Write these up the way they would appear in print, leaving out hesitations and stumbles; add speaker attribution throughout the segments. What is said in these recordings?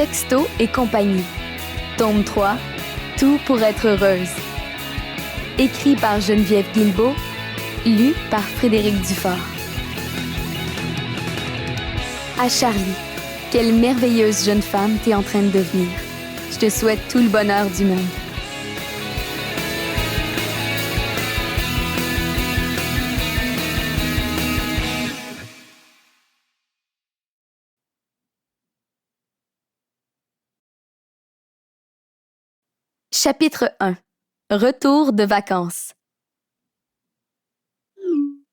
Speaker 1: Texto et compagnie. Tome 3. Tout pour être heureuse. Écrit par Geneviève Guilbeault. Lu par Frédéric Dufort. À Charlie, quelle merveilleuse jeune femme t'es en train de devenir. Je te souhaite tout le bonheur du monde. Chapitre 1. Retour de vacances.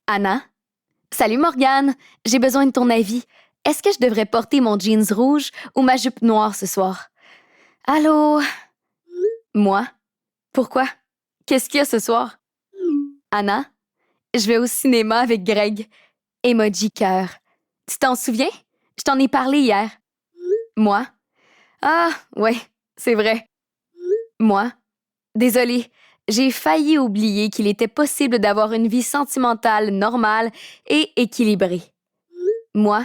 Speaker 1: Anna? Salut Morgane, j'ai besoin de ton avis. Est-ce que je devrais porter mon jeans rouge ou ma jupe noire ce soir? Allô? Moi? Pourquoi? Qu'est-ce qu'il y a ce soir? Anna? Je vais au cinéma avec Greg. Emoji cœur. Tu t'en souviens? Je t'en ai parlé hier. Moi? Ah, ouais, c'est vrai. Moi? Désolée, j'ai failli oublier qu'il était possible d'avoir une vie sentimentale normale et équilibrée. Moi?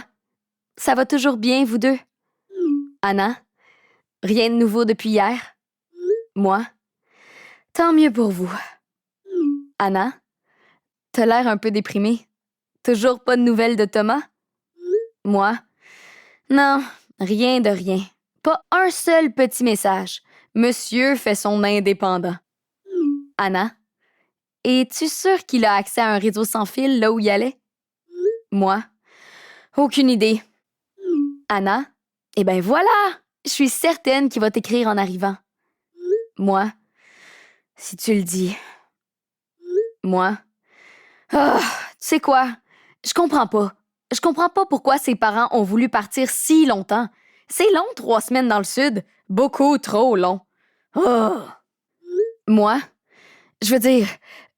Speaker 1: Ça va toujours bien, vous deux? Anna? Rien de nouveau depuis hier? Moi? Tant mieux pour vous. Anna? T'as l'air un peu déprimée. Toujours pas de nouvelles de Thomas? Moi? Non, rien de rien. Pas un seul petit message. Monsieur fait son indépendant. Anna? Es-tu sûre qu'il a accès à un réseau sans fil là où il allait? Moi? Aucune idée. Anna? Eh ben voilà! Je suis certaine qu'il va t'écrire en arrivant. Moi? Si tu le dis. Moi? Ah, tu sais quoi? Je comprends pas. Je comprends pas pourquoi ses parents ont voulu partir si longtemps. C'est long, 3 semaines dans le sud. Beaucoup trop long. Oh. Moi? Je veux dire,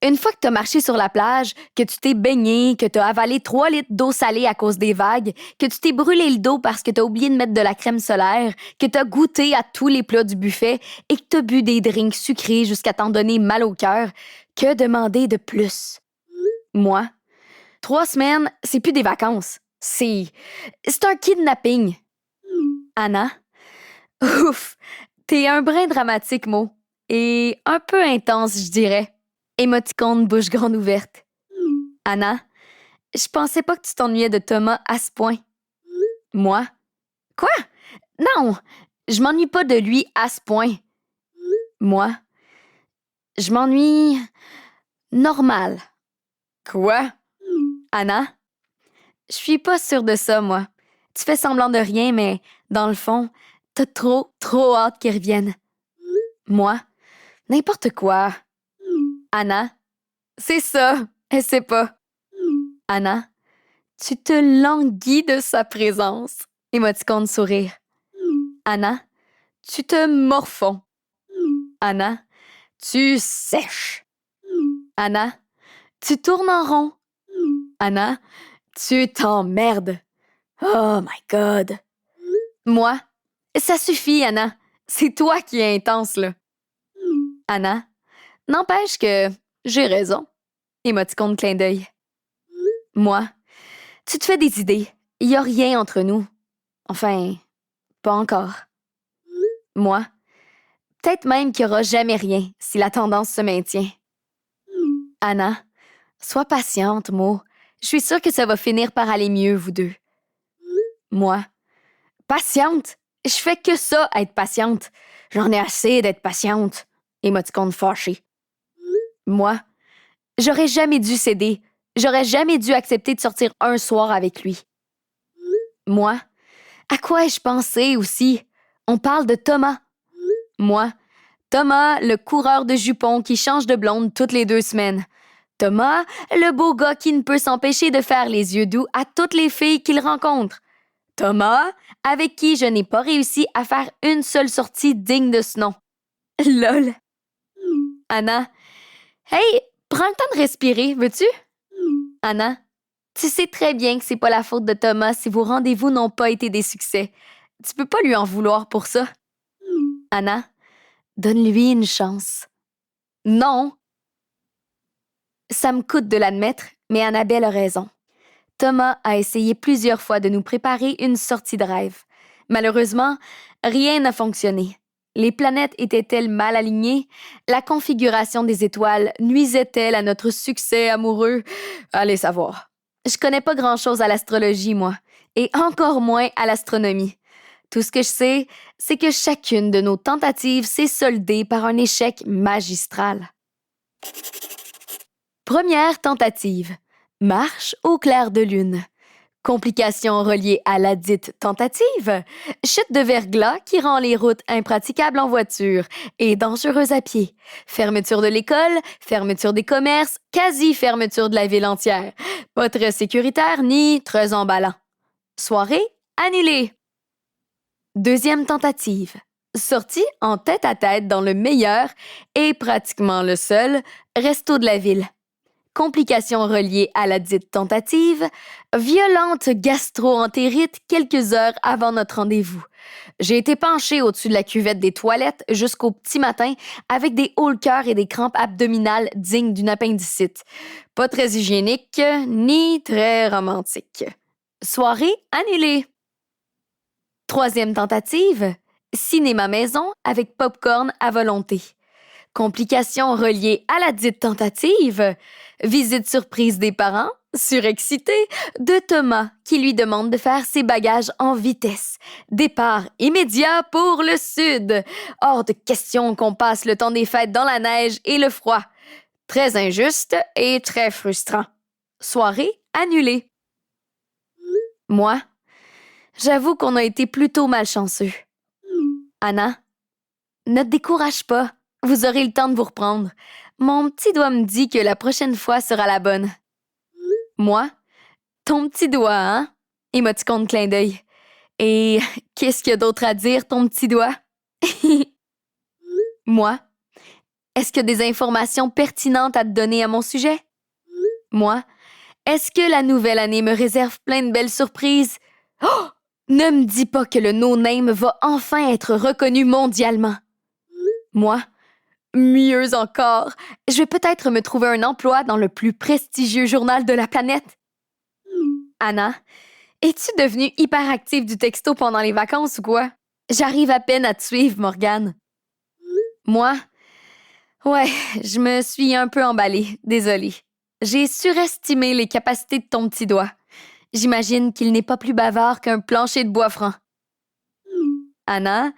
Speaker 1: une fois que t'as marché sur la plage, que tu t'es baigné, que t'as avalé 3 litres d'eau salée à cause des vagues, que tu t'es brûlé le dos parce que t'as oublié de mettre de la crème solaire, que t'as goûté à tous les plats du buffet et que t'as bu des drinks sucrés jusqu'à t'en donner mal au cœur, que demander de plus? Moi? 3 semaines, c'est plus des vacances. C'est un kidnapping. Anna? Ouf! T'es un brin dramatique, Mo. Et un peu intense, je dirais. Émoticône bouche grande ouverte. Anna? Je pensais pas que tu t'ennuyais de Thomas à ce point. Moi? Quoi? Non! Je m'ennuie pas de lui à ce point. Moi? Je m'ennuie... normal. Quoi? Anna? Je suis pas sûre de ça, moi. Tu fais semblant de rien, mais dans le fond, t'as trop hâte qu'il revienne. Moi? N'importe quoi. Anna? C'est ça, elle sait pas. Anna? Tu te languis de sa présence. Émoticône sourire. Anna? Tu te morfonds. Anna? Tu sèches. Anna? Tu tournes en rond. Anna? Tu t'emmerdes. Oh my God. Moi? Ça suffit, Anna. C'est toi qui es intense, là. Anna? N'empêche que j'ai raison. Émoticône clin d'œil. Moi? Tu te fais des idées. Il y a rien entre nous. Enfin, pas encore. Moi? Peut-être même qu'il y aura jamais rien si la tendance se maintient. Anna? Sois patiente, Mo. Je suis sûre que ça va finir par aller mieux, vous deux. Moi? Patiente? Je fais que ça, être patiente. J'en ai assez d'être patiente. Émoticône fâché. Moi? J'aurais jamais dû céder. J'aurais jamais dû accepter de sortir un soir avec lui. Moi? À quoi ai-je pensé aussi? On parle de Thomas. Moi? Thomas, le coureur de jupons qui change de blonde toutes les 2 semaines. Thomas, le beau gars qui ne peut s'empêcher de faire les yeux doux à toutes les filles qu'il rencontre. Thomas, avec qui je n'ai pas réussi à faire une seule sortie digne de ce nom. Lol. Anna? Hey, prends le temps de respirer, veux-tu? Anna? Tu sais très bien que c'est pas la faute de Thomas si vos rendez-vous n'ont pas été des succès. Tu peux pas lui en vouloir pour ça. Anna? Donne-lui une chance. Non! Ça me coûte de l'admettre, mais Annabelle a raison. Thomas a essayé plusieurs fois de nous préparer une sortie de rêve. Malheureusement, rien n'a fonctionné. Les planètes étaient-elles mal alignées? La configuration des étoiles nuisait-elle à notre succès amoureux? Allez savoir. Je connais pas grand-chose à l'astrologie, moi, et encore moins à l'astronomie. Tout ce que je sais, c'est que chacune de nos tentatives s'est soldée par un échec magistral. Première tentative. Marche au clair de lune. Complications reliées à la dite tentative. Chute de verglas qui rend les routes impraticables en voiture et dangereuses à pied. Fermeture de l'école, fermeture des commerces, quasi-fermeture de la ville entière. Pas très sécuritaire ni très emballant. Soirée annulée. Deuxième tentative. Sortie en tête-à-tête dans le meilleur et pratiquement le seul resto de la ville. Complications reliées à la dite tentative, violente gastro-entérite quelques heures avant notre rendez-vous. J'ai été penchée au-dessus de la cuvette des toilettes jusqu'au petit matin avec des hauts-le-cœur et des crampes abdominales dignes d'une appendicite. Pas très hygiénique, ni très romantique. Soirée annulée. Troisième tentative, cinéma maison avec popcorn à volonté. Complications reliées à la dite tentative, visite surprise des parents, surexcités, de Thomas qui lui demande de faire ses bagages en vitesse. Départ immédiat pour le sud. Hors de question qu'on passe le temps des fêtes dans la neige et le froid. Très injuste et très frustrant. Soirée annulée. Moi, j'avoue qu'on a été plutôt malchanceux. Anna, ne te décourage pas. Vous aurez le temps de vous reprendre. Mon petit doigt me dit que la prochaine fois sera la bonne. Moi? Ton petit doigt, hein? Émoticône de clin d'œil. Et qu'est-ce qu'il y a d'autre à dire, ton petit doigt? Moi? Est-ce qu'il y a des informations pertinentes à te donner à mon sujet? Moi? Est-ce que la nouvelle année me réserve plein de belles surprises? Oh! Ne me dis pas que le no-name va enfin être reconnu mondialement. Moi? Mieux encore, je vais peut-être me trouver un emploi dans le plus prestigieux journal de la planète. Anna, es-tu devenue hyperactive du texto pendant les vacances ou quoi? J'arrive à peine à te suivre, Morgane. Moi? Ouais, je me suis un peu emballée, désolée. J'ai surestimé les capacités de ton petit doigt. J'imagine qu'il n'est pas plus bavard qu'un plancher de bois franc. Anna?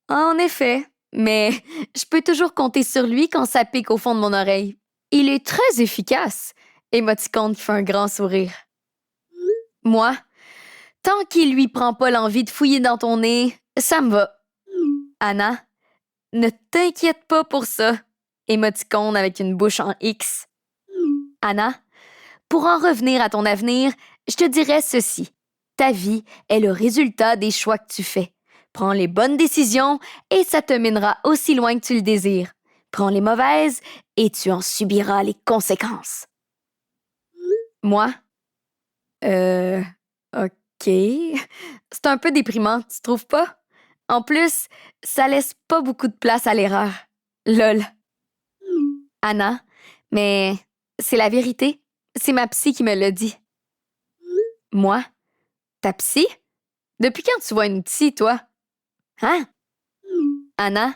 Speaker 1: En effet, mais je peux toujours compter sur lui quand ça pique au fond de mon oreille. Il est très efficace. Émoticône qui fait un grand sourire. Moi, tant qu'il lui prend pas l'envie de fouiller dans ton nez, ça me va. Anna, ne t'inquiète pas pour ça. Émoticône avec une bouche en X. Anna, pour en revenir à ton avenir, je te dirais ceci. Ta vie est le résultat des choix que tu fais. Prends les bonnes décisions et ça te mènera aussi loin que tu le désires. Prends les mauvaises et tu en subiras les conséquences. Moi? OK. C'est un peu déprimant, tu trouves pas? En plus, ça laisse pas beaucoup de place à l'erreur. Lol. Anna, mais c'est la vérité. C'est ma psy qui me l'a dit. Moi? Ta psy? Depuis quand tu vois une psy, toi? Hein? Anna?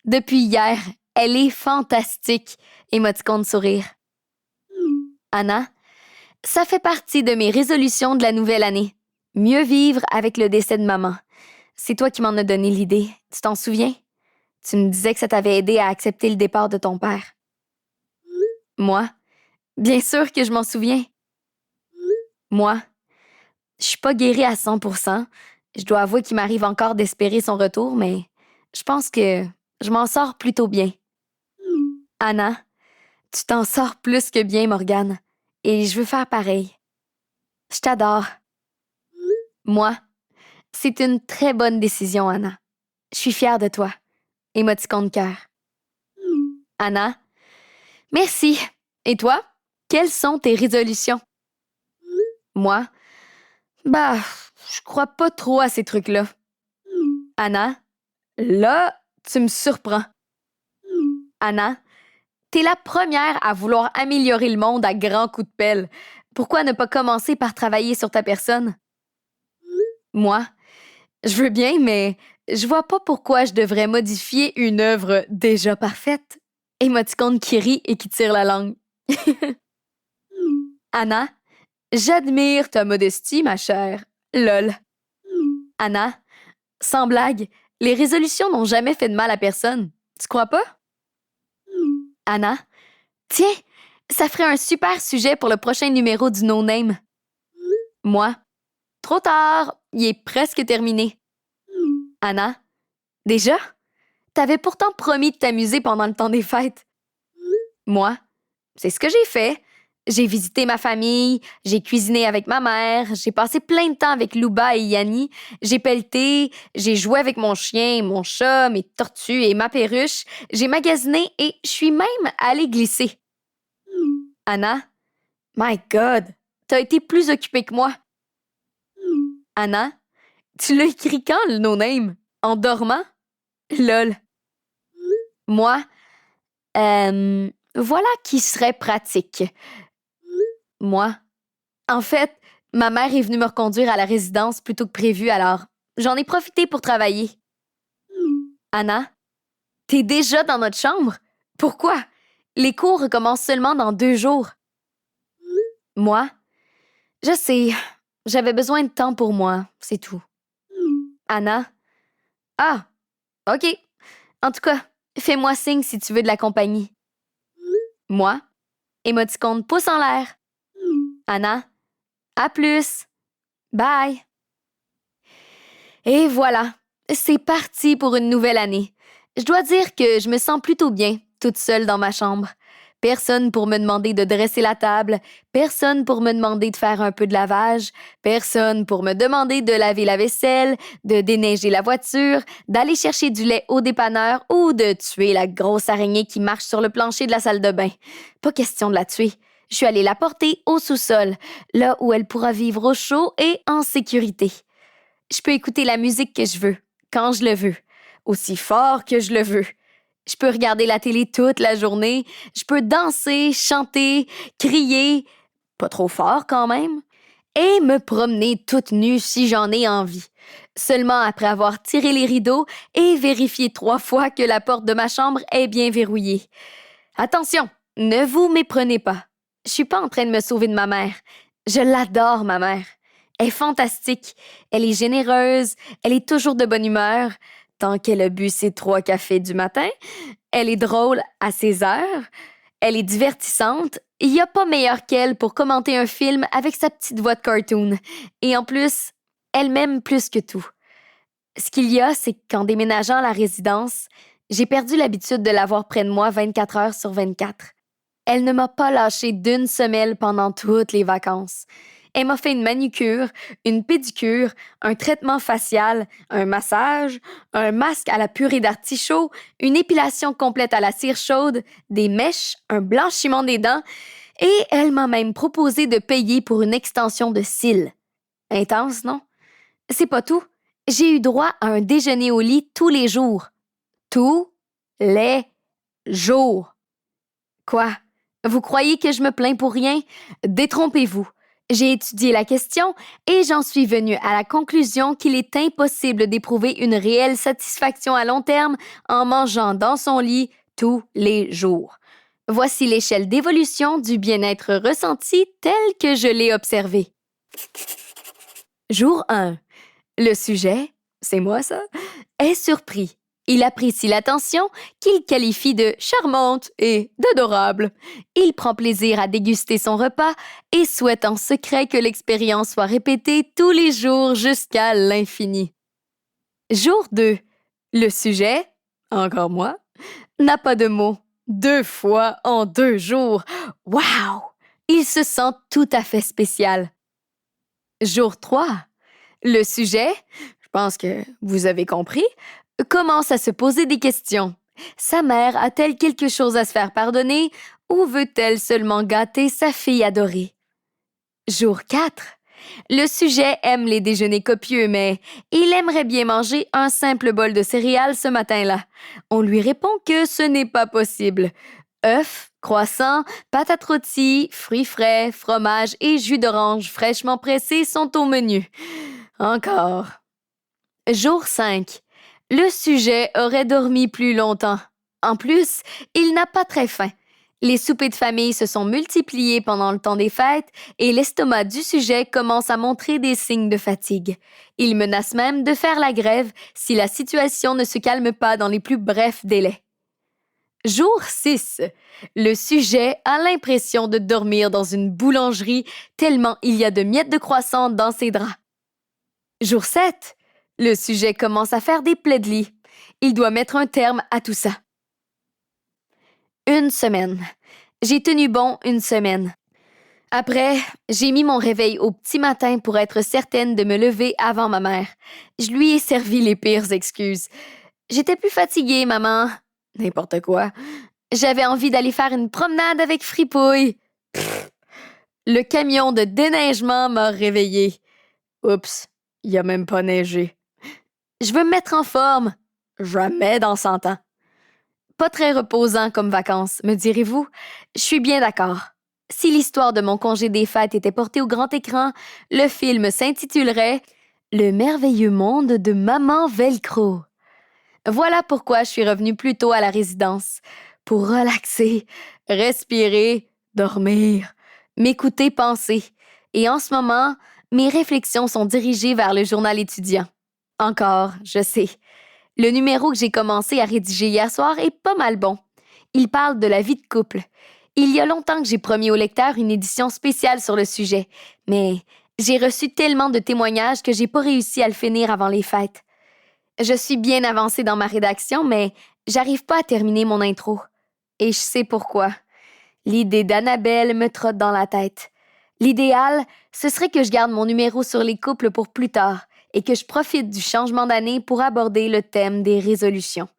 Speaker 1: Depuis hier, elle est fantastique. Émoticône de sourire. Anna? Ça fait partie de mes résolutions de la nouvelle année. Mieux vivre avec le décès de maman. C'est toi qui m'en as donné l'idée. Tu t'en souviens? Tu me disais que ça t'avait aidé à accepter le départ de ton père. Moi? Bien sûr que je m'en souviens. Moi? Je suis pas guérie à 100%. Je dois avouer qu'il m'arrive encore d'espérer son retour, mais je pense que je m'en sors plutôt bien. Anna, tu t'en sors plus que bien, Morgane. Et je veux faire pareil. Je t'adore. Moi, c'est une très bonne décision, Anna. Je suis fière de toi. Émoticône de cœur. Anna, merci. Et toi? Quelles sont tes résolutions? Moi? Bah, je crois pas trop à ces trucs-là. Anna, là, tu me surprends. Anna, t'es la première à vouloir améliorer le monde à grands coups de pelle. Pourquoi ne pas commencer par travailler sur ta personne? Moi, Je veux bien, mais je vois pas pourquoi je devrais modifier une œuvre déjà parfaite. Émoticône qui rit et qui tire la langue. Anna, j'admire ta modestie, ma chère. Lol. Anna, sans blague, les résolutions n'ont jamais fait de mal à personne. Tu crois pas? Anna, tiens, ça ferait un super sujet pour le prochain numéro du No Name. Moi, trop tard, il est presque terminé. Anna, déjà? T'avais pourtant promis de t'amuser pendant le temps des fêtes. Moi, c'est ce que j'ai fait. J'ai visité ma famille, j'ai cuisiné avec ma mère, j'ai passé plein de temps avec Luba et Yanni, j'ai pelleté, j'ai joué avec mon chien, mon chat, mes tortues et ma perruche, j'ai magasiné et je suis même allée glisser. Anna, my God, t'as été plus occupée que moi. Anna, tu l'as écrit quand, le no-name? En dormant? Lol. Moi, voilà qui serait pratique. Moi, en fait, ma mère est venue me reconduire à la résidence plutôt que prévu, alors j'en ai profité pour travailler. Anna, t'es déjà dans notre chambre? Pourquoi? Les cours recommencent seulement dans 2 jours. Moi, je sais, j'avais besoin de temps pour moi, c'est tout. Anna, ah, OK. En tout cas, fais-moi signe si tu veux de la compagnie. Moi, émoticône pouce en l'air. Anna, à plus. Bye. Et voilà, c'est parti pour une nouvelle année. Je dois dire que je me sens plutôt bien, toute seule dans ma chambre. Personne pour me demander de dresser la table, personne pour me demander de faire un peu de lavage, personne pour me demander de laver la vaisselle, de déneiger la voiture, d'aller chercher du lait au dépanneur ou de tuer la grosse araignée qui marche sur le plancher de la salle de bain. Pas question de la tuer. Je suis allée la porter au sous-sol, là où elle pourra vivre au chaud et en sécurité. Je peux écouter la musique que je veux, quand je le veux, aussi fort que je le veux. Je peux regarder la télé toute la journée, je peux danser, chanter, crier, pas trop fort quand même, et me promener toute nue si j'en ai envie. Seulement après avoir tiré les rideaux et vérifié 3 fois que la porte de ma chambre est bien verrouillée. Attention, ne vous méprenez pas. Je suis pas en train de me sauver de ma mère. Je l'adore, ma mère. Elle est fantastique. Elle est généreuse. Elle est toujours de bonne humeur. Tant qu'elle a bu ses 3 cafés du matin. Elle est drôle à ses heures. Elle est divertissante. Il n'y a pas meilleur qu'elle pour commenter un film avec sa petite voix de cartoon. Et en plus, elle m'aime plus que tout. Ce qu'il y a, c'est qu'en déménageant à la résidence, j'ai perdu l'habitude de l'avoir près de moi 24 heures sur 24. Elle ne m'a pas lâché d'une semelle pendant toutes les vacances. Elle m'a fait une manucure, une pédicure, un traitement facial, un massage, un masque à la purée d'artichaut, une épilation complète à la cire chaude, des mèches, un blanchiment des dents, et elle m'a même proposé de payer pour une extension de cils. Intense, non? C'est pas tout. J'ai eu droit à un déjeuner au lit tous les jours. Tous les jours. Quoi? Vous croyez que je me plains pour rien? Détrompez-vous. J'ai étudié la question et j'en suis venue à la conclusion qu'il est impossible d'éprouver une réelle satisfaction à long terme en mangeant dans son lit tous les jours. Voici l'échelle d'évolution du bien-être ressenti tel que je l'ai observé. Jour 1. Le sujet, c'est moi ça, est surpris. Il apprécie l'attention qu'il qualifie de charmante et d'adorable. Il prend plaisir à déguster son repas et souhaite en secret que l'expérience soit répétée tous les jours jusqu'à l'infini. Jour 2. Le sujet, encore moi, n'a pas de mots. 2 fois en 2 jours. Wow! Il se sent tout à fait spécial. Jour 3. Le sujet, je pense que vous avez compris, commence à se poser des questions. Sa mère a-t-elle quelque chose à se faire pardonner ou veut-elle seulement gâter sa fille adorée? Jour 4. Le sujet aime les déjeuners copieux, mais il aimerait bien manger un simple bol de céréales ce matin-là. On lui répond que ce n'est pas possible. Œufs, croissants, patates rôties, fruits frais, fromage et jus d'orange fraîchement pressé sont au menu. Encore. Jour 5. Le sujet aurait dormi plus longtemps. En plus, il n'a pas très faim. Les soupers de famille se sont multipliés pendant le temps des fêtes et l'estomac du sujet commence à montrer des signes de fatigue. Il menace même de faire la grève si la situation ne se calme pas dans les plus brefs délais. Jour 6. Le sujet a l'impression de dormir dans une boulangerie tellement il y a de miettes de croissant dans ses draps. Jour 7. Le sujet commence à faire des plaies de lit. Il doit mettre un terme à tout ça. Une semaine. J'ai tenu bon une semaine. Après, j'ai mis mon réveil au petit matin pour être certaine de me lever avant ma mère. Je lui ai servi les pires excuses. J'étais plus fatiguée, maman. N'importe quoi. J'avais envie d'aller faire une promenade avec Fripouille. Pff, le camion de déneigement m'a réveillée. Oups, il a même pas neigé. Je veux me mettre en forme. Jamais dans 100 ans. Pas très reposant comme vacances, me direz-vous? Je suis bien d'accord. Si l'histoire de mon congé des fêtes était portée au grand écran, le film s'intitulerait Le merveilleux monde de Maman Velcro. Voilà pourquoi je suis revenue plus tôt à la résidence. Pour relaxer, respirer, dormir, m'écouter penser. Et en ce moment, mes réflexions sont dirigées vers le journal étudiant. Encore, je sais. Le numéro que j'ai commencé à rédiger hier soir est pas mal bon. Il parle de la vie de couple. Il y a longtemps que j'ai promis au lecteur une édition spéciale sur le sujet, mais j'ai reçu tellement de témoignages que j'ai pas réussi à le finir avant les fêtes. Je suis bien avancée dans ma rédaction, mais j'arrive pas à terminer mon intro. Et je sais pourquoi. L'idée d'Annabelle me trotte dans la tête. L'idéal, ce serait que je garde mon numéro sur les couples pour plus tard et que je profite du changement d'année pour aborder le thème des résolutions.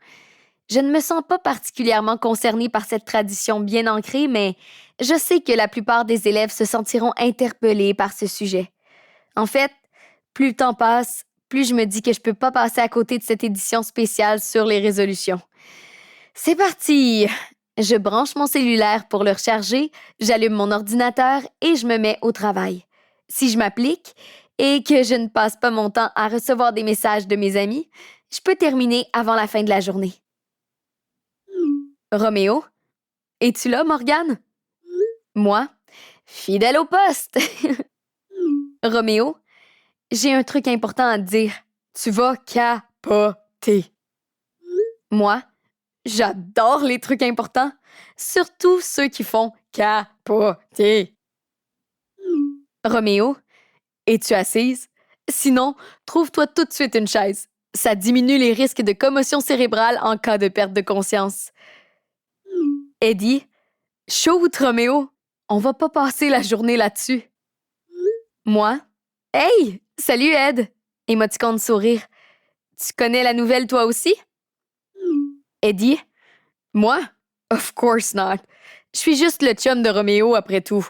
Speaker 1: Je ne me sens pas particulièrement concernée par cette tradition bien ancrée, mais je sais que la plupart des élèves se sentiront interpellés par ce sujet. En fait, plus le temps passe, plus je me dis que je peux pas passer à côté de cette édition spéciale sur les résolutions. C'est parti! Je branche mon cellulaire pour le recharger, j'allume mon ordinateur et je me mets au travail. Si je m'applique et que je ne passe pas mon temps à recevoir des messages de mes amis, je peux terminer avant la fin de la journée. Roméo, es-tu là, Morgane? Moi, fidèle au poste. Roméo, j'ai un truc important à te dire. Tu vas capoter. Moi, j'adore les trucs importants, surtout ceux qui font capoter. Roméo, es-tu assise? Sinon, trouve-toi tout de suite une chaise. Ça diminue les risques de commotion cérébrale en cas de perte de conscience. Eddie, shoot, Roméo. On va pas passer la journée là-dessus. Moi? Hey! Salut, Ed! Émoticône de sourire. Tu connais la nouvelle toi aussi? Eddie? Moi? Of course not. Je suis juste le chum de Roméo après tout.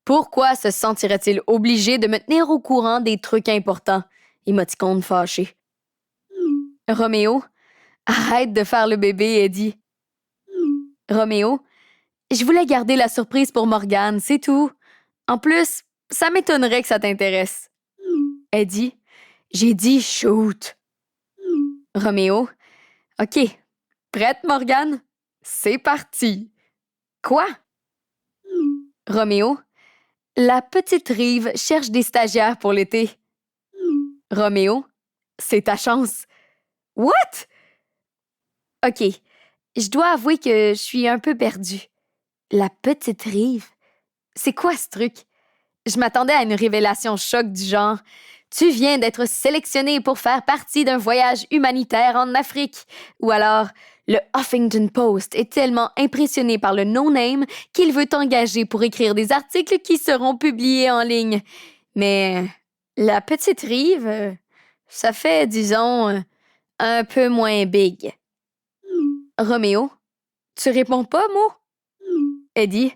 Speaker 1: Pourquoi se sentirait-il obligé de me tenir au courant des trucs importants? Émoticône fâché. Roméo? Arrête de faire le bébé, Eddie. Roméo? Je voulais garder la surprise pour Morgane, c'est tout. En plus, ça m'étonnerait que ça t'intéresse. Eddie? J'ai dit shoot. Roméo? OK. Prête, Morgane? C'est parti. Quoi? Roméo? La petite Rive cherche des stagiaires pour l'été. Roméo? C'est ta chance. What? OK. Je dois avouer que je suis un peu perdue. La petite Rive? C'est quoi ce truc? Je m'attendais à une révélation choc du genre « Tu viens d'être sélectionné pour faire partie d'un voyage humanitaire en Afrique » ou alors « Le Huffington Post est tellement impressionné par le no-name qu'il veut t'engager pour écrire des articles qui seront publiés en ligne. » Mais la petite Rive, ça fait, disons, un peu moins big. Roméo, tu réponds pas, Mo? Eddie,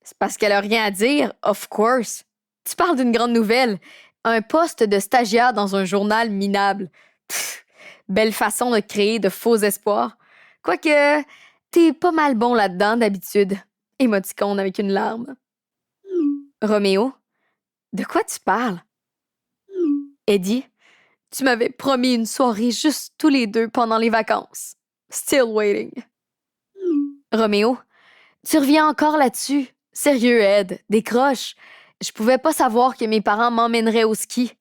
Speaker 1: c'est parce qu'elle a rien à dire, of course. Tu parles d'une grande nouvelle. Un poste de stagiaire dans un journal minable. Pff, belle façon de créer de faux espoirs. Quoique, t'es pas mal bon là-dedans d'habitude. Émoticône avec une larme. Roméo, de quoi tu parles? Eddie, Tu m'avais promis une soirée juste tous les deux pendant les vacances. Still waiting. Roméo, tu reviens encore là-dessus. Sérieux, Ed, décroche. Je pouvais pas savoir que mes parents m'emmèneraient au ski.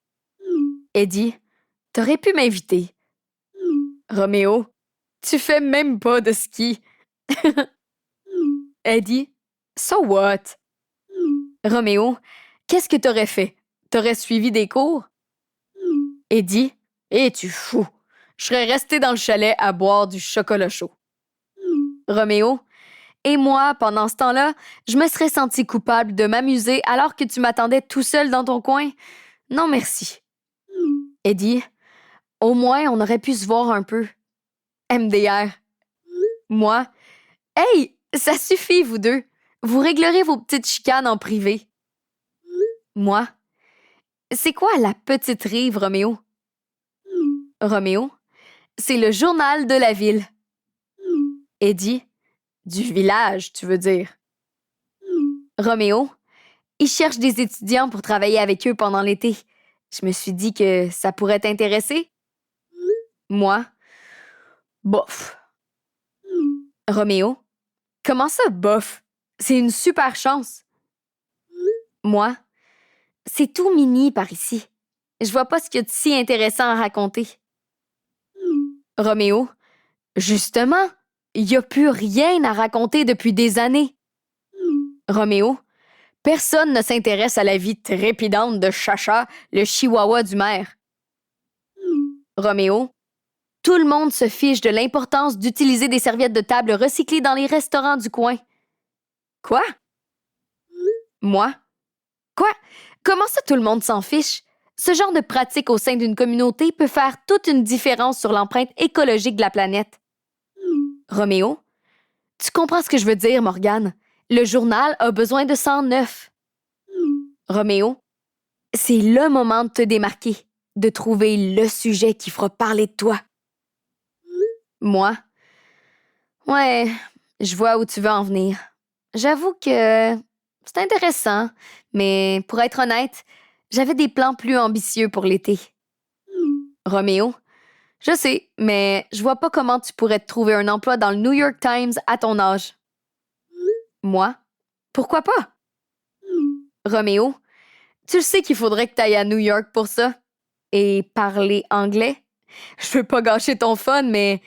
Speaker 1: Eddie, t'aurais pu m'inviter. Roméo, tu fais même pas de ski. Eddie, so what? Roméo, qu'est-ce que t'aurais fait? T'aurais suivi des cours? Eddie, tu fou. Je serais resté dans le chalet à boire du chocolat chaud. Roméo, et moi, pendant ce temps-là, je me serais senti coupable de m'amuser alors que tu m'attendais tout seul dans ton coin. Non, merci. Eddie, au moins, on aurait pu se voir un peu. MDR. Moi, hey, ça suffit, vous deux. Vous réglerez vos petites chicanes en privé. Moi, c'est quoi la petite rive, Roméo? Roméo, c'est le journal de la ville. Eddie, du village, tu veux dire. Roméo, ils cherchent des étudiants pour travailler avec eux pendant l'été. Je me suis dit que ça pourrait t'intéresser. Moi, bof. Roméo, comment ça, bof? C'est une super chance. Moi, c'est tout mini par ici. Je vois pas ce qu'il y a de si intéressant à raconter. Roméo, justement, il n'y a plus rien à raconter depuis des années. Roméo, personne ne s'intéresse à la vie trépidante de Chacha, le chihuahua du maire. Roméo, tout le monde se fiche de l'importance d'utiliser des serviettes de table recyclées dans les restaurants du coin. Quoi? Moi? Quoi? Comment ça tout le monde s'en fiche? Ce genre de pratique au sein d'une communauté peut faire toute une différence sur l'empreinte écologique de la planète. Roméo, tu comprends ce que je veux dire, Morgane? Le journal a besoin de sang neuf. Roméo, c'est le moment de te démarquer, de trouver le sujet qui fera parler de toi. Moi? Ouais, je vois où tu veux en venir. J'avoue que c'est intéressant, mais pour être honnête, j'avais des plans plus ambitieux pour l'été. Roméo, je sais, mais je vois pas comment tu pourrais te trouver un emploi dans le New York Times à ton âge. Moi? Pourquoi pas? Roméo, tu le sais qu'il faudrait que tu ailles à New York pour ça. Et parler anglais? Je veux pas gâcher ton fun, mais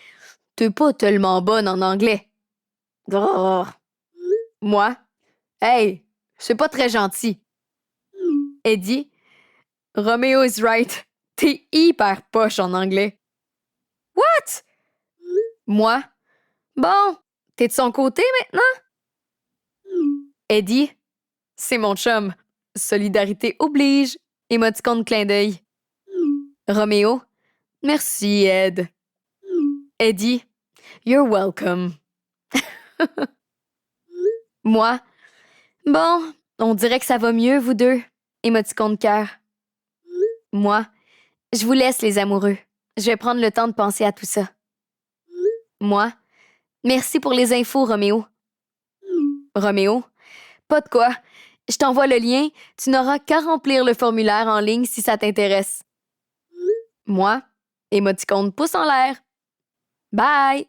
Speaker 1: t'es pas tellement bonne en anglais. Grrr. Moi? Hey, c'est pas très gentil. Eddie? Romeo is right. T'es hyper poche en anglais. What? Moi? Bon, t'es de son côté maintenant? Eddie? C'est mon chum. Solidarité oblige. Émoticône clin d'œil. Roméo? Merci, Ed. Eddie? You're welcome. Moi? Bon, on dirait que ça va mieux, vous deux. Émoticône de cœur. Moi? Je vous laisse, les amoureux. Je vais prendre le temps de penser à tout ça. Moi? Merci pour les infos, Roméo. Roméo? Pas de quoi. Je t'envoie le lien. Tu n'auras qu'à remplir le formulaire en ligne si ça t'intéresse. Moi? Émoticône pouce en l'air. Bye!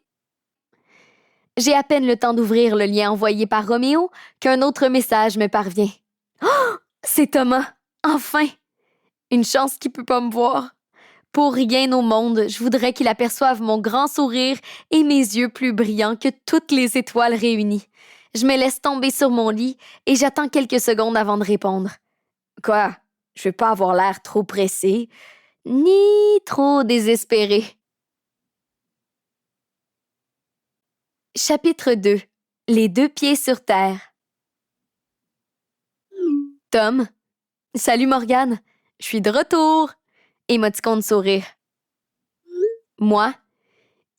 Speaker 1: J'ai à peine le temps d'ouvrir le lien envoyé par Roméo qu'un autre message me parvient. Oh! C'est Thomas! Enfin! Une chance qu'il peut pas me voir. Pour rien au monde, je voudrais qu'il aperçoive mon grand sourire et mes yeux plus brillants que toutes les étoiles réunies. Je me laisse tomber sur mon lit et j'attends quelques secondes avant de répondre. Quoi? Je veux pas avoir l'air trop pressé, ni trop désespéré. Chapitre 2. Les deux pieds sur terre. Tom. Salut Morgane. Je suis de retour. Émoticône de sourire. Moi.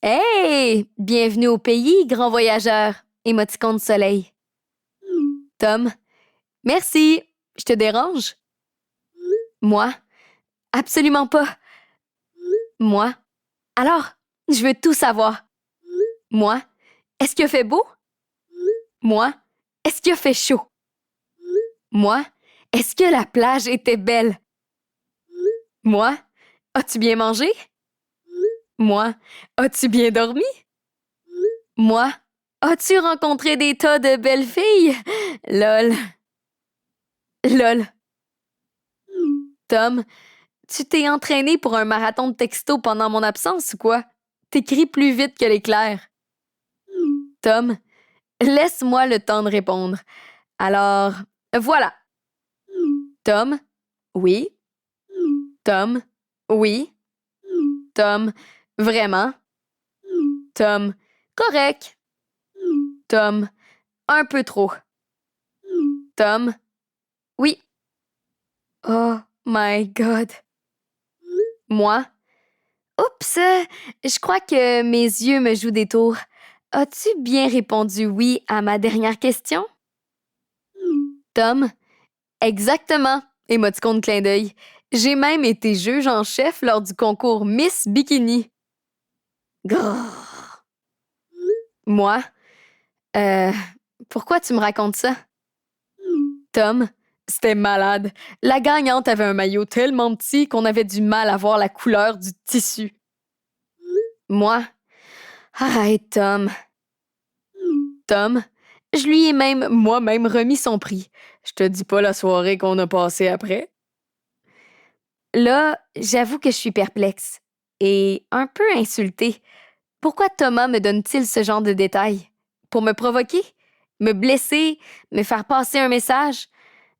Speaker 1: Hey! Bienvenue au pays, grand voyageur. Émoticône de soleil. Tom. Merci. Je te dérange? Moi. Absolument pas. Moi. Alors, je veux tout savoir. Moi. Est-ce qu'il a fait beau? Moi. Est-ce qu'il a fait chaud? Moi. Est-ce que la plage était belle? Moi. As-tu bien mangé? Moi, as-tu bien dormi? Moi, as-tu rencontré des tas de belles filles? Lol. Lol. Tom, tu t'es entraîné pour un marathon de texto pendant mon absence ou quoi? T'écris plus vite que l'éclair. Tom, laisse-moi le temps de répondre. Alors, voilà. Tom, oui. Tom, oui. Tom, vraiment. Tom, correct. Tom, un peu trop. Tom, oui. Oh my God. Moi? Oups, je crois que mes yeux me jouent des tours. As-tu bien répondu oui à ma dernière question? Tom? Exactement. Émoticône clin d'œil. J'ai même été juge en chef lors du concours Miss Bikini. Grrr. Moi? Euh, pourquoi tu me racontes ça? Tom? C'était malade. La gagnante avait un maillot tellement petit qu'on avait du mal à voir la couleur du tissu. Moi? Arrête, Tom. Tom? Je lui ai même moi-même remis son prix. Je te dis pas la soirée qu'on a passée après. Là, j'avoue que je suis perplexe et un peu insultée. Pourquoi Thomas me donne-t-il ce genre de détails? Pour me provoquer? Me blesser? Me faire passer un message?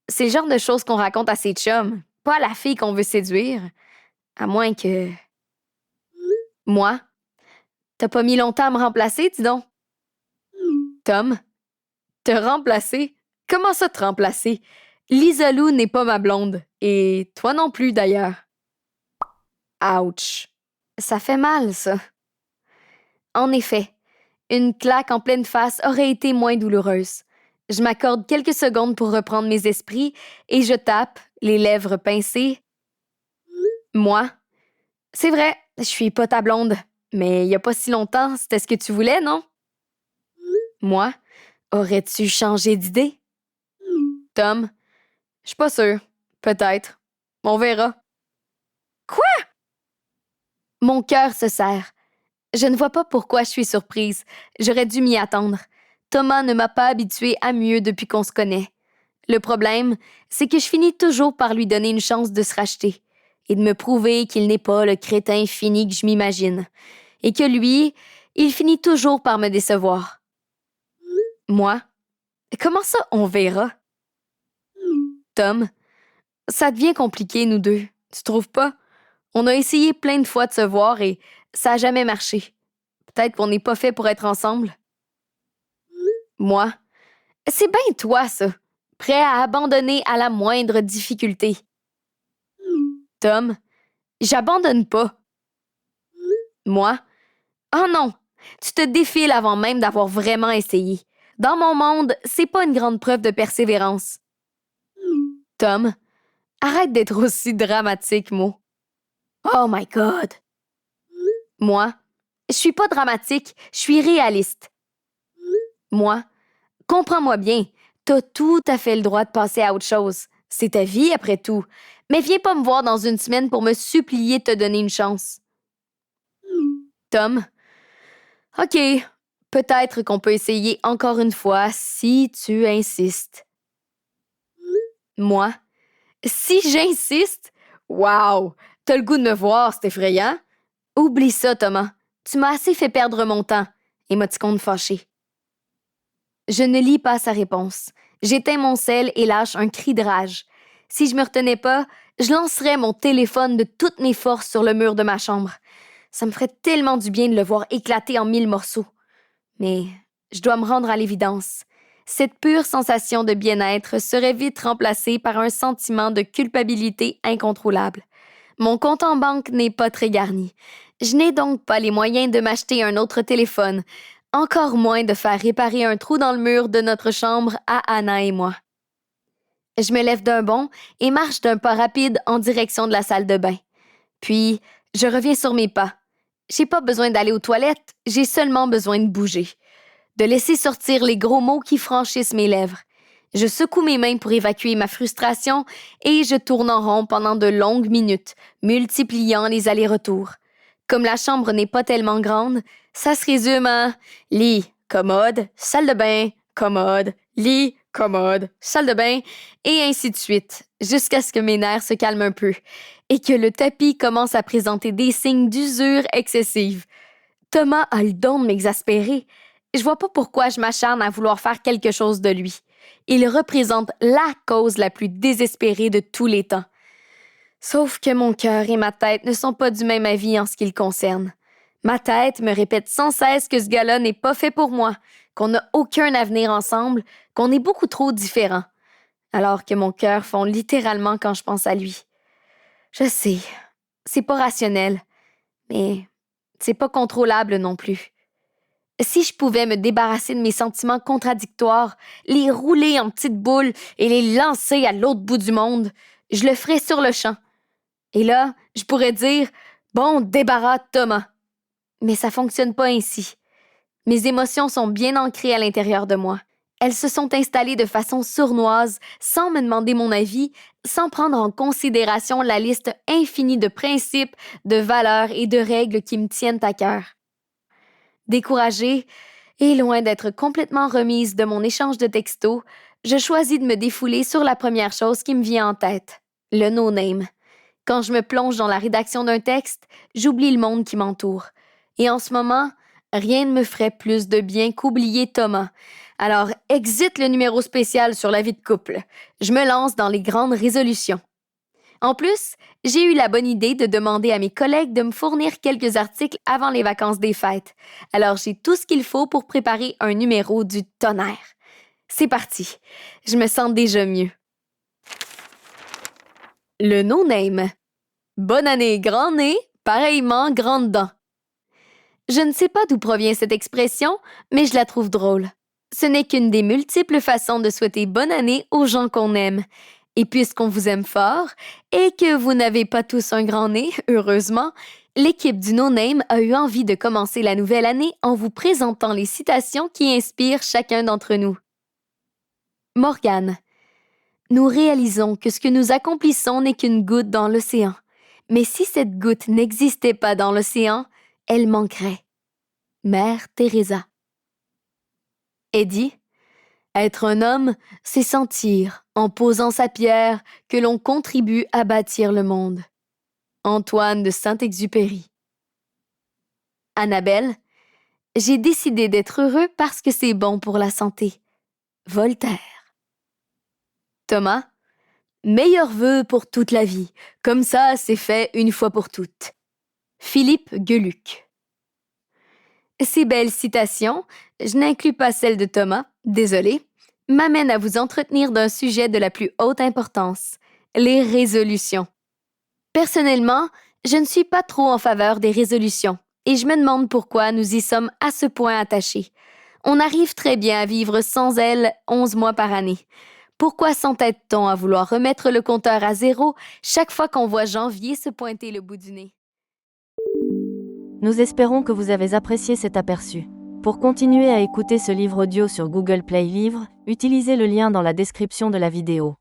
Speaker 1: C'est le genre de choses qu'on raconte à ses chums, pas à la fille qu'on veut séduire. À moins que... Moi? T'as pas mis longtemps à me remplacer, dis donc? Tom? Te remplacer? Comment ça te remplacer? Lisa Lou n'est pas ma blonde. Et toi non plus, d'ailleurs. Ouch. Ça fait mal, ça. En effet, une claque en pleine face aurait été moins douloureuse. Je m'accorde quelques secondes pour reprendre mes esprits et je tape, les lèvres pincées. Moi? C'est vrai, je suis pas ta blonde. Mais il y a pas si longtemps, c'était ce que tu voulais, non? Moi? Aurais-tu changé d'idée? Tom? Je suis pas sûre. Peut-être. On verra. Quoi? Mon cœur se serre. Je ne vois pas pourquoi je suis surprise. J'aurais dû m'y attendre. Thomas ne m'a pas habituée à mieux depuis qu'on se connaît. Le problème, c'est que je finis toujours par lui donner une chance de se racheter et de me prouver qu'il n'est pas le crétin fini que je m'imagine. Et que lui, il finit toujours par me décevoir. Moi? Comment ça, on verra? Tom? Ça devient compliqué, nous deux. Tu trouves pas? On a essayé plein de fois de se voir et ça n'a jamais marché. Peut-être qu'on n'est pas fait pour être ensemble. Moi? C'est bien toi, ça. Prêt à abandonner à la moindre difficulté. Tom? J'abandonne pas. Moi? Oh non! Tu te défiles avant même d'avoir vraiment essayé. Dans mon monde, c'est pas une grande preuve de persévérance. Tom? Arrête d'être aussi dramatique, Mo. Oh my God! Moi? Je suis pas dramatique, je suis réaliste. Moi? Comprends-moi bien, t'as tout à fait le droit de passer à autre chose. C'est ta vie, après tout. Mais viens pas me voir dans une semaine pour me supplier de te donner une chance. Tom? OK, peut-être qu'on peut essayer encore une fois si tu insistes. Moi? Si j'insiste? Wow! T'as le goût de me voir, c'est effrayant. Oublie ça, Thomas. Tu m'as assez fait perdre mon temps. Émoticône fâché. Je ne lis pas sa réponse. J'éteins mon sel et lâche un cri de rage. Si je me retenais pas, je lancerais mon téléphone de toutes mes forces sur le mur de ma chambre. Ça me ferait tellement du bien de le voir éclater en 1000 morceaux. Mais je dois me rendre à l'évidence. Cette pure sensation de bien-être serait vite remplacée par un sentiment de culpabilité incontrôlable. Mon compte en banque n'est pas très garni. Je n'ai donc pas les moyens de m'acheter un autre téléphone, encore moins de faire réparer un trou dans le mur de notre chambre à Anna et moi. Je me lève d'un bond et marche d'un pas rapide en direction de la salle de bain. Puis, je reviens sur mes pas. J'ai pas besoin d'aller aux toilettes, j'ai seulement besoin de bouger. De laisser sortir les gros mots qui franchissent mes lèvres. Je secoue mes mains pour évacuer ma frustration et je tourne en rond pendant de longues minutes, multipliant les allers-retours. Comme la chambre n'est pas tellement grande, ça se résume à lit, commode, salle de bain, commode, lit, commode, salle de bain, et ainsi de suite, jusqu'à ce que mes nerfs se calment un peu et que le tapis commence à présenter des signes d'usure excessive. Thomas a le don de m'exaspérer. Je vois pas pourquoi je m'acharne à vouloir faire quelque chose de lui. Il représente la cause la plus désespérée de tous les temps. Sauf que mon cœur et ma tête ne sont pas du même avis en ce qui le concerne. Ma tête me répète sans cesse que ce gars-là n'est pas fait pour moi, qu'on n'a aucun avenir ensemble, qu'on est beaucoup trop différents. Alors que mon cœur fond littéralement quand je pense à lui. Je sais, c'est pas rationnel, mais c'est pas contrôlable non plus. Si je pouvais me débarrasser de mes sentiments contradictoires, les rouler en petites boules et les lancer à l'autre bout du monde, je le ferais sur le champ. Et là, je pourrais dire « Bon, débarras, Thomas ». Mais ça fonctionne pas ainsi. Mes émotions sont bien ancrées à l'intérieur de moi. Elles se sont installées de façon sournoise, sans me demander mon avis, sans prendre en considération la liste infinie de principes, de valeurs et de règles qui me tiennent à cœur. Découragée et loin d'être complètement remise de mon échange de textos, je choisis de me défouler sur la première chose qui me vient en tête, le no-name. Quand je me plonge dans la rédaction d'un texte, j'oublie le monde qui m'entoure. Et en ce moment, rien ne me ferait plus de bien qu'oublier Thomas. Alors, exit le numéro spécial sur la vie de couple. Je me lance dans les grandes résolutions. En plus, j'ai eu la bonne idée de demander à mes collègues de me fournir quelques articles avant les vacances des fêtes. Alors, j'ai tout ce qu'il faut pour préparer un numéro du tonnerre. C'est parti. Je me sens déjà mieux. Le no-name. Bonne année, grand nez, pareillement, grande dent. Je ne sais pas d'où provient cette expression, mais je la trouve drôle. Ce n'est qu'une des multiples façons de souhaiter bonne année aux gens qu'on aime. Et puisqu'on vous aime fort et que vous n'avez pas tous un grand nez, heureusement, l'équipe du No Name a eu envie de commencer la nouvelle année en vous présentant les citations qui inspirent chacun d'entre nous. Morgane. Nous réalisons que ce que nous accomplissons n'est qu'une goutte dans l'océan. Mais si cette goutte n'existait pas dans l'océan, elle manquerait. Mère Teresa. Eddie. Être un homme, c'est sentir, en posant sa pierre, que l'on contribue à bâtir le monde. Antoine de Saint-Exupéry. Annabelle. J'ai décidé d'être heureux parce que c'est bon pour la santé. Voltaire. Thomas. Meilleurs vœux pour toute la vie. Comme ça, c'est fait une fois pour toutes. Philippe Geluck. Ces belles citations, je n'inclus pas celles de Thomas, désolé, m'amènent à vous entretenir d'un sujet de la plus haute importance, les résolutions. Personnellement, je ne suis pas trop en faveur des résolutions et je me demande pourquoi nous y sommes à ce point attachés. On arrive très bien à vivre sans elles 11 mois par année. Pourquoi s'entête-t-on à vouloir remettre le compteur à zéro chaque fois qu'on voit janvier se pointer le bout du nez?
Speaker 2: Nous espérons que vous avez apprécié cet aperçu. Pour continuer à écouter ce livre audio sur Google Play Livres, utilisez le lien dans la description de la vidéo.